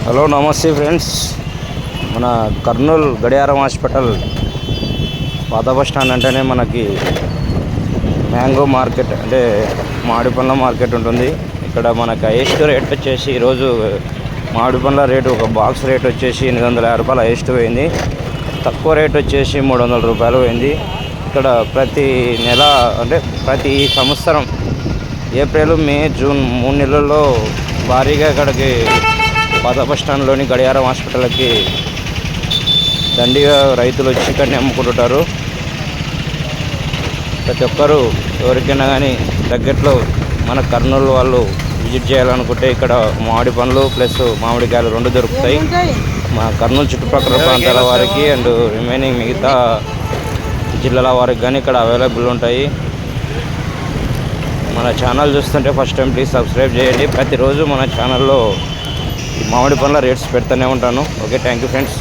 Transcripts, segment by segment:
Hello నమస్తే friends. మన కర్నూలు గడియారం హాస్పిటల్ పాత బస్ స్టాండ్ అంటేనే మనకి మ్యాంగో మార్కెట్ అంటే మామిడి పండ్ల మార్కెట్ ఉంటుంది. ఇక్కడ మనకి హైయెస్ట్ రేట్ వచ్చేసి ఈరోజు మామిడి పండ్ల రేటు ఒక బాక్స్ రేట్ వచ్చేసి 850 రూపాయలు హైయెస్ట్ పోయింది. తక్కువ రేట్ వచ్చేసి 300 రూపాయలు పోయింది. ఇక్కడ ప్రతి నెల అంటే ప్రతి సంవత్సరం ఏప్రిల్, మే, జూన్ 3 నెలల్లో భారీగా ఇక్కడికి పాత బస్ స్టాండ్లోని గడియారం హాస్పిటల్కి దండిగా రైతులు వచ్చి ఇక్కడనే అమ్ముకుంటుంటారు. ప్రతి ఒక్కరూ ఎవరికైనా కానీ దగ్గరలో మన కర్నూలు వాళ్ళు విజిట్ చేయాలనుకుంటే ఇక్కడ మామిడి పండ్లు ప్లస్ మామిడికాయలు 2 దొరుకుతాయి. మా కర్నూలు చుట్టుపక్కల ప్రాంతాల వారికి అండ్ రిమైనింగ్ మిగతా జిల్లాల వారికి కానీ ఇక్కడ అవైలబుల్ ఉంటాయి. మన ఛానల్ చూస్తుంటే ఫస్ట్ టైం ప్లీజ్ సబ్స్క్రైబ్ చేయండి. ప్రతిరోజు మన ఛానల్లో మామిడి పండ్ల రేట్స్ పెడుతూనే ఉంటాను. Okay, thank you friends.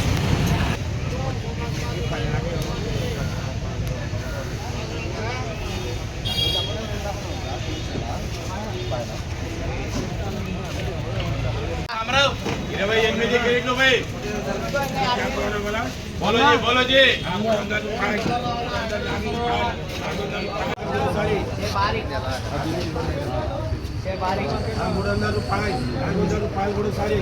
₹300 ₹500 కూడా సారీ